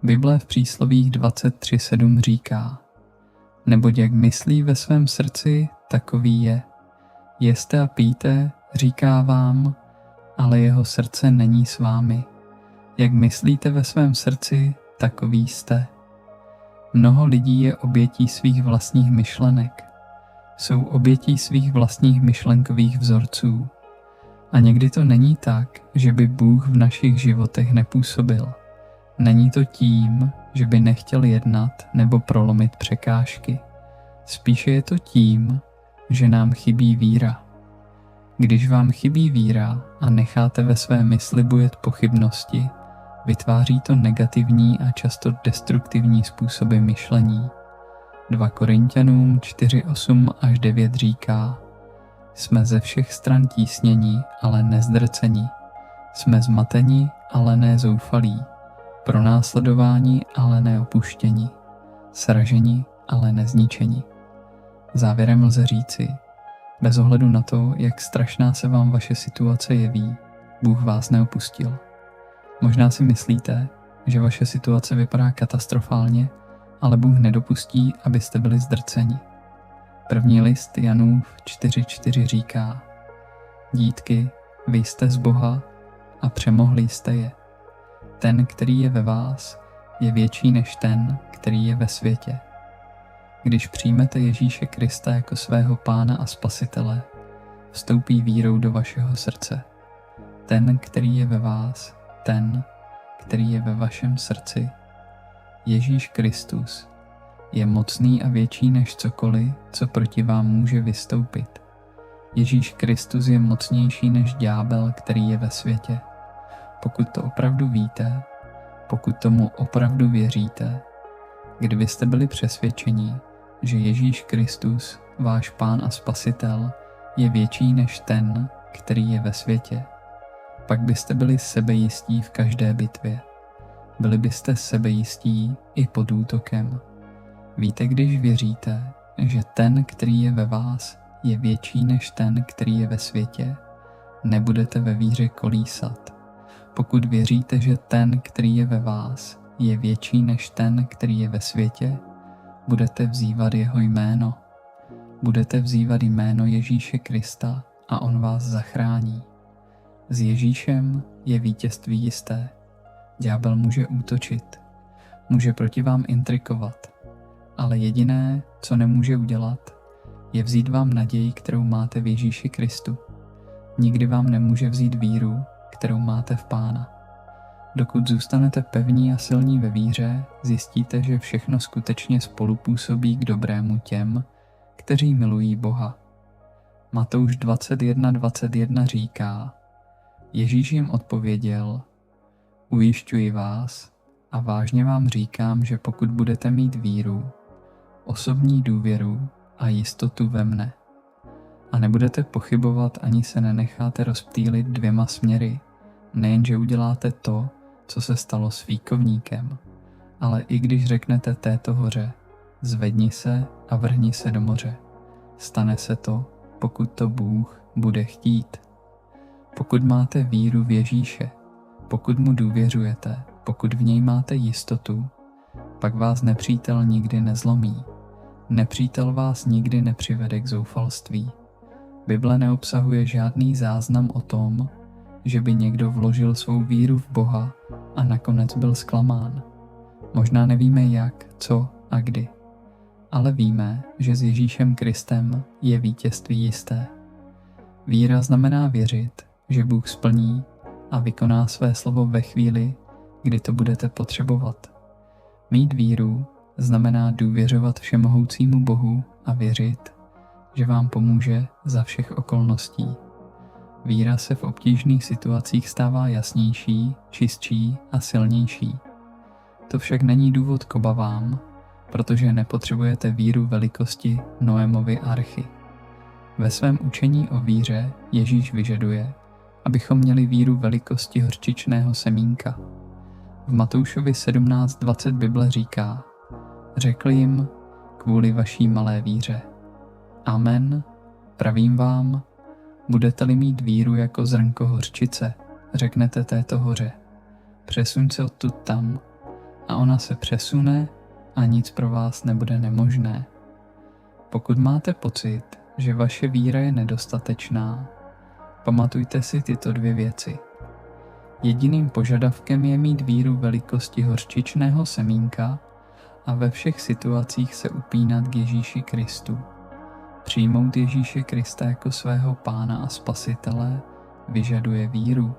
Bible v příslovích 23:7 říká: Neboť jak myslí ve svém srdci, takový je. Jeste a pijte, říká vám, ale jeho srdce není s vámi. Jak myslíte ve svém srdci, takový jste. Mnoho lidí je obětí svých vlastních myšlenek. Jsou obětí svých vlastních myšlenkových vzorců. A někdy to není tak, že by Bůh v našich životech nepůsobil. Není to tím, že by nechtěl jednat nebo prolomit překážky. Spíše je to tím, že nám chybí víra. Když vám chybí víra a necháte ve své mysli bujet pochybnosti, vytváří to negativní a často destruktivní způsoby myšlení. 2 Korinťanům 4:8-9 říká: Jsme ze všech stran tísněni, ale nezdrceni. Jsme zmateni, ale ne zoufalí. Pronásledováni, ale ne opuštěni. Sraženi, ale nezničeni. Závěrem lze říci: bez ohledu na to, jak strašná se vám vaše situace jeví, Bůh vás neopustil. Možná si myslíte, že vaše situace vypadá katastrofálně, ale Bůh nedopustí, abyste byli zdrceni. První list Janův 4:4 říká: Dítky, vy jste z Boha a přemohli jste je. Ten, který je ve vás, je větší než ten, který je ve světě. Když přijmete Ježíše Krista jako svého Pána a Spasitele, vstoupí vírou do vašeho srdce. Ten, který je ve vás, ten, který je ve vašem srdci, Ježíš Kristus, je mocný a větší než cokoliv, co proti vám může vystoupit. Ježíš Kristus je mocnější než ďábel, který je ve světě. Pokud to opravdu víte, pokud tomu opravdu věříte, kdybyste byli přesvědčeni, že Ježíš Kristus, váš Pán a Spasitel, je větší než ten, který je ve světě, pak byste byli sebejistí v každé bitvě. Byli byste sebejistí i pod útokem. Víte, když věříte, že ten, který je ve vás, je větší než ten, který je ve světě, nebudete ve víře kolísat. Pokud věříte, že ten, který je ve vás, je větší než ten, který je ve světě, budete vzývat jeho jméno. Budete vzývat jméno Ježíše Krista a on vás zachrání. S Ježíšem je vítězství jisté. Ďábel může útočit, může proti vám intrikovat, ale jediné, co nemůže udělat, je vzít vám naději, kterou máte v Ježíši Kristu. Nikdy vám nemůže vzít víru, kterou máte v Pána. Dokud zůstanete pevní a silní ve víře, zjistíte, že všechno skutečně spolupůsobí k dobrému těm, kteří milují Boha. Matouš 21:21 říká: Ježíš jim odpověděl: Ujišťuji vás a vážně vám říkám, že pokud budete mít víru, osobní důvěru a jistotu ve mne, a nebudete pochybovat ani se nenecháte rozptýlit dvěma směry, nejenže uděláte to, co se stalo s fíkovníkem, ale i když řeknete této hoře: zvedni se a vrhni se do moře, stane se to, pokud to Bůh bude chtít. Pokud máte víru v Ježíše, pokud mu důvěřujete, pokud v něj máte jistotu, pak vás nepřítel nikdy nezlomí. Nepřítel vás nikdy nepřivede k zoufalství. Bible neobsahuje žádný záznam o tom, že by někdo vložil svou víru v Boha a nakonec byl zklamán. Možná nevíme jak, co a kdy, ale víme, že s Ježíšem Kristem je vítězství jisté. Víra znamená věřit, že Bůh splní a vykoná své slovo ve chvíli, kdy to budete potřebovat. Mít víru znamená důvěřovat všemohoucímu Bohu a věřit, že vám pomůže za všech okolností. Víra se v obtížných situacích stává jasnější, čistší a silnější. To však není důvod k obavám, protože nepotřebujete víru velikosti Noémovy archy. Ve svém učení o víře Ježíš vyžaduje, abychom měli víru velikosti hořčičného semínka. V Matoušovi 17:20 Bible říká: Řekl jim: kvůli vaší malé víře. Amen, pravím vám, budete-li mít víru jako zrnko hořčice, řeknete této hoře: přesuň se odtud tam, a ona se přesune a nic pro vás nebude nemožné. Pokud máte pocit, že vaše víra je nedostatečná, pamatujte si tyto 2 věci. Jediným požadavkem je mít víru velikosti hořčičného semínka a ve všech situacích se upínat k Ježíši Kristu. Přijmout Ježíše Krista jako svého Pána a Spasitele vyžaduje víru.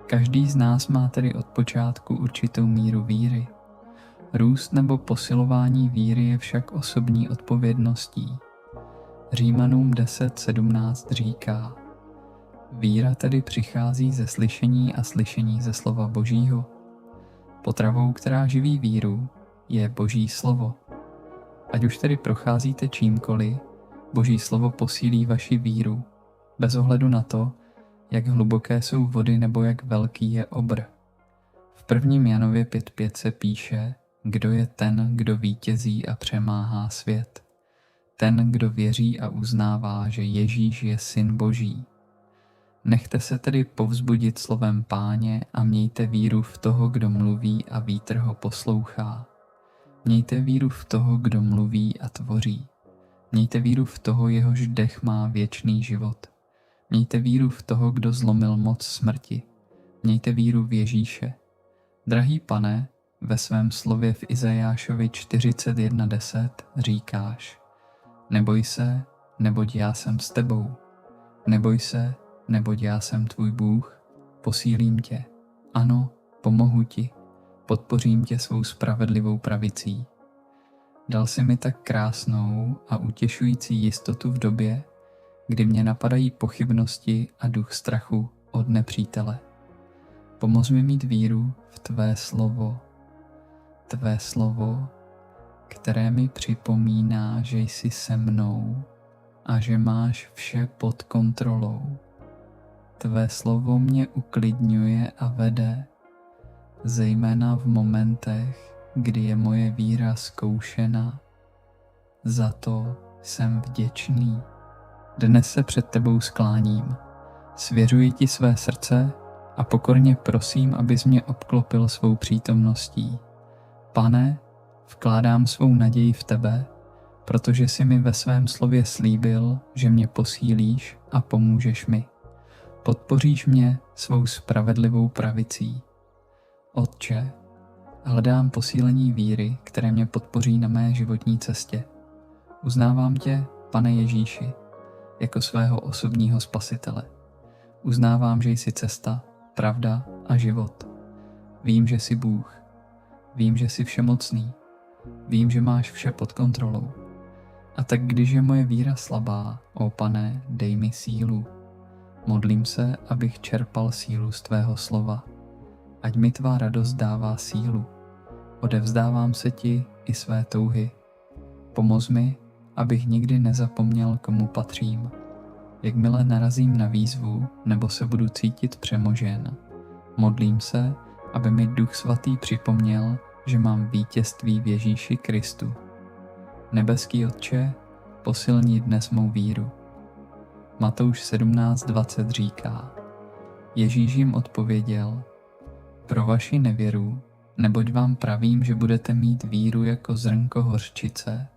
Každý z nás má tedy od počátku určitou míru víry. Růst nebo posilování víry je však osobní odpovědností. Římanům 10:17 říká: víra tedy přichází ze slyšení a slyšení ze slova Božího. Potravou, která živí víru, je Boží slovo. Ať už tedy procházíte čímkoliv, Boží slovo posílí vaši víru, bez ohledu na to, jak hluboké jsou vody nebo jak velký je obr. V 1. Janově 5:5 se píše: kdo je ten, kdo vítězí a přemáhá svět? Ten, kdo věří a uznává, že Ježíš je Syn Boží. Nechte se tedy povzbudit slovem Páně a mějte víru v toho, kdo mluví a vítr ho poslouchá. Mějte víru v toho, kdo mluví a tvoří. Mějte víru v toho, jehož dech má věčný život. Mějte víru v toho, kdo zlomil moc smrti. Mějte víru v Ježíše. Drahý Pane, ve svém slově v Izajášovi 41:10 říkáš: neboj se, neboť já jsem s tebou. Neboj se, neboť já jsem tvůj Bůh, posílím tě. Ano, pomohu ti, podpořím tě svou spravedlivou pravicí. Dal si mi tak krásnou a utěšující jistotu v době, kdy mě napadají pochybnosti a duch strachu od nepřítele. Pomoz mi mít víru v tvé slovo, které mi připomíná, že jsi se mnou a že máš vše pod kontrolou. Tvé slovo mě uklidňuje a vede, zejména v momentech, kdy je moje víra zkoušena. Za to jsem vděčný. Dnes se před tebou skláním, svěřuji ti své srdce a pokorně prosím, abys mě obklopil svou přítomností. Pane, vkládám svou naději v tebe, protože jsi mi ve svém slově slíbil, že mě posílíš a pomůžeš mi. Podpoříš mě svou spravedlivou pravicí. Otče, hledám posílení víry, které mě podpoří na mé životní cestě. Uznávám tě, Pane Ježíši, jako svého osobního spasitele. Uznávám, že jsi cesta, pravda a život. Vím, že jsi Bůh. Vím, že jsi všemocný. Vím, že máš vše pod kontrolou. A tak když je moje víra slabá, ó Pane, dej mi sílu. Modlím se, abych čerpal sílu z tvého slova. Ať mi tvá radost dává sílu. Odevzdávám se ti i své touhy. Pomoz mi, abych nikdy nezapomněl, komu patřím. Jakmile narazím na výzvu nebo se budu cítit přemožen, modlím se, aby mi Duch Svatý připomněl, že mám vítězství v Ježíši Kristu. Nebeský Otče, posilni dnes mou víru. Matouš 17:20 říká: Ježíš jim odpověděl: pro vaši nevěru, neboť vám pravím, že budete mít víru jako zrnko hořčice,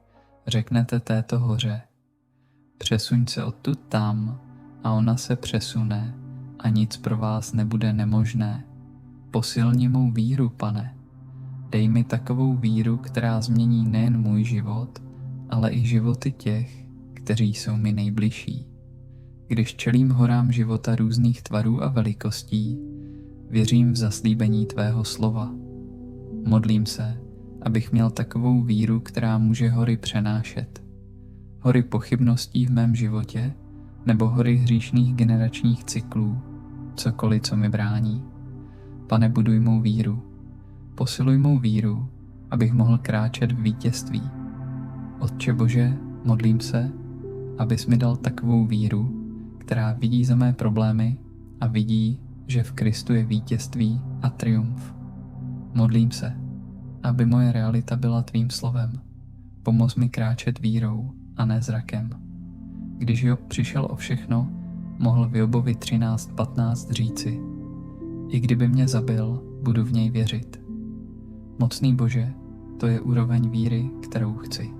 řeknete této hoře: přesuň se odtud tam, a ona se přesune a nic pro vás nebude nemožné. Posilni mou víru, Pane. Dej mi takovou víru, která změní nejen můj život, ale i životy těch, kteří jsou mi nejbližší. Když čelím horám života různých tvarů a velikostí, věřím v zaslíbení tvého slova. Modlím se, abych měl takovou víru, která může hory přenášet. Hory pochybností v mém životě nebo hory hříšných generačních cyklů, cokoliv, co mi brání. Pane, buduj mou víru. Posiluj mou víru, abych mohl kráčet v vítězství. Otče Bože, modlím se, abys mi dal takovou víru, která vidí za mé problémy a vidí, že v Kristu je vítězství a triumf. Modlím se, aby moje realita byla tvým slovem. Pomoz mi kráčet vírou a ne zrakem. Když Job přišel o všechno, mohl v Jobovi 13:15 říci: I kdyby mě zabil, budu v něj věřit. Mocný Bože, to je úroveň víry, kterou chci.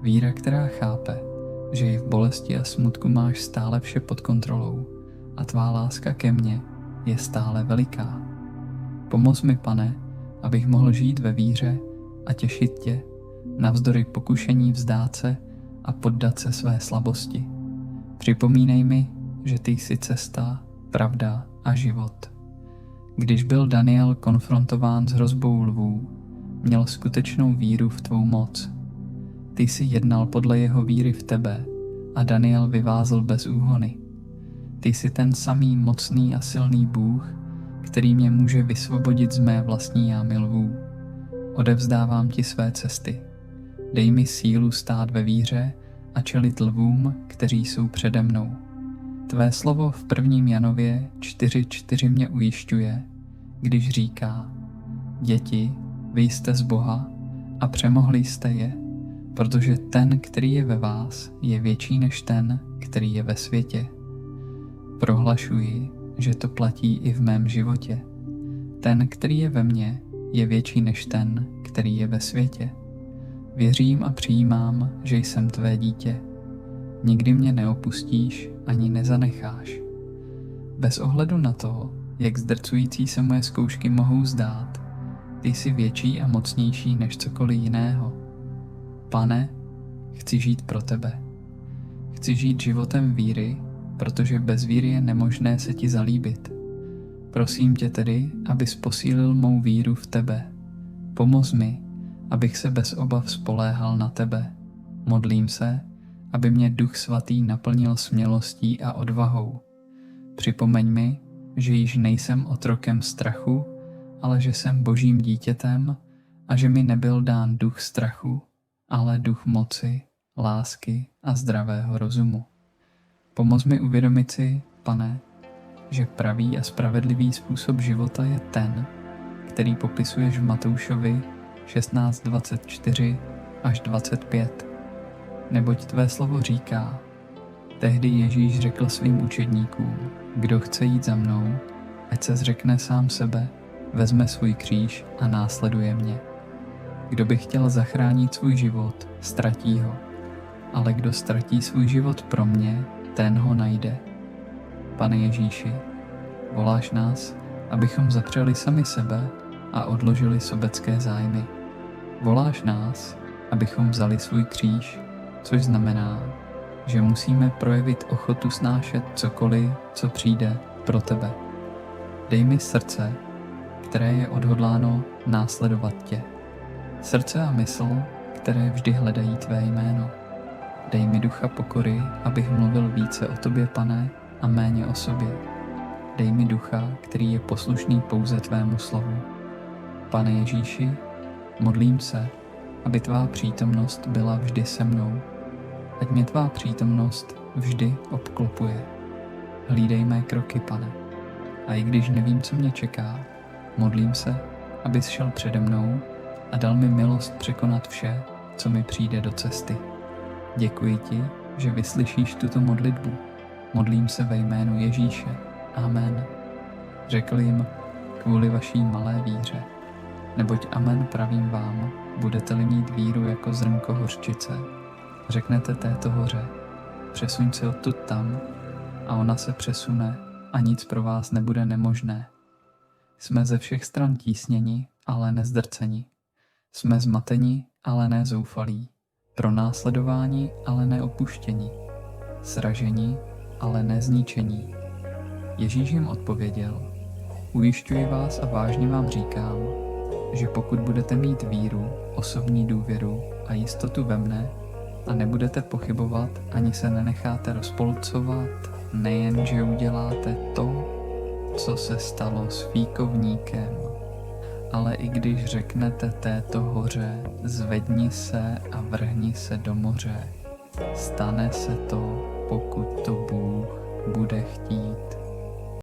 Víra, která chápe, že i v bolesti a smutku máš stále vše pod kontrolou a tvá láska ke mně je stále veliká. Pomoz mi, Pane, abych mohl žít ve víře a těšit tě, navzdory pokušení vzdát se a poddat se své slabosti. Připomínej mi, že ty jsi cesta, pravda a život. Když byl Daniel konfrontován s hrozbou lvů, měl skutečnou víru v tvou moc. Ty jsi jednal podle jeho víry v tebe a Daniel vyvázl bez úhony. Ty jsi ten samý mocný a silný Bůh, který mě může vysvobodit z mé vlastní jámy lvů. Odevzdávám ti své cesty. Dej mi sílu stát ve víře a čelit lvům, kteří jsou přede mnou. Tvé slovo v 1. Janově 4:4 mě ujišťuje, když říká: Děti, vy jste z Boha a přemohli jste je, protože ten, který je ve vás, je větší než ten, který je ve světě. Prohlašuji, že to platí i v mém životě. Ten, který je ve mně, je větší než ten, který je ve světě. Věřím a přijímám, že jsem tvé dítě. Nikdy mě neopustíš ani nezanecháš. Bez ohledu na to, jak zdrcující se moje zkoušky mohou zdát, ty jsi větší a mocnější než cokoliv jiného. Pane, chci žít pro tebe. Chci žít životem víry, protože bez víry je nemožné se ti zalíbit. Prosím tě tedy, abys posílil mou víru v tebe. Pomoz mi, abych se bez obav spoléhal na tebe. Modlím se, aby mě Duch Svatý naplnil smělostí a odvahou. Připomeň mi, že již nejsem otrokem strachu, ale že jsem Božím dítětem a že mi nebyl dán duch strachu, ale duch moci, lásky a zdravého rozumu. Pomoz mi uvědomit si, Pane, že pravý a spravedlivý způsob života je ten, který popisuješ v Matoušovi 16:24 až 25. Neboť tvé slovo říká: Tehdy Ježíš řekl svým učedníkům: Kdo chce jít za mnou, ať se zřekne sám sebe, vezme svůj kříž a následuje mě. Kdo by chtěl zachránit svůj život, ztratí ho, ale kdo ztratí svůj život pro mě, ten ho najde. Pane Ježíši, voláš nás, abychom zapřeli sami sebe a odložili sobecké zájmy. Voláš nás, abychom vzali svůj kříž, což znamená, že musíme projevit ochotu snášet cokoliv, co přijde pro tebe. Dej mi srdce, které je odhodláno následovat tě. Srdce a mysl, které vždy hledají tvé jméno. Dej mi ducha pokory, abych mluvil více o tobě, Pane, a méně o sobě. Dej mi ducha, který je poslušný pouze tvému slovu. Pane Ježíši, modlím se, aby tvá přítomnost byla vždy se mnou. Ať mě tvá přítomnost vždy obklopuje. Hlídej mé kroky, Pane. A i když nevím, co mě čeká, modlím se, abys šel přede mnou a dal mi milost překonat vše, co mi přijde do cesty. Děkuji ti, že vyslyšíš tuto modlitbu. Modlím se ve jménu Ježíše. Amen. Řekl jim: kvůli vaší malé víře. Neboť amen pravím vám, budete-li mít víru jako zrnko hořčice, řeknete této hoře: přesuň se odtud tam, a ona se přesune a nic pro vás nebude nemožné. Jsme ze všech stran tísněni, ale nezdrceni. Jsme zmateni, ale ne zoufalí. Pronásledováni, ale ne opuštěni. Sraženi, ale ne zničení. Ježíš jim odpověděl: ujišťuji vás a vážně vám říkám, že pokud budete mít víru, osobní důvěru a jistotu ve mne a nebudete pochybovat ani se nenecháte rozpolcovat, nejen, že uděláte to, co se stalo s fíkovníkem, ale i když řeknete této hoře: zvedni se a vrhni se do moře, stane se to, pokud to Bůh bude chtít.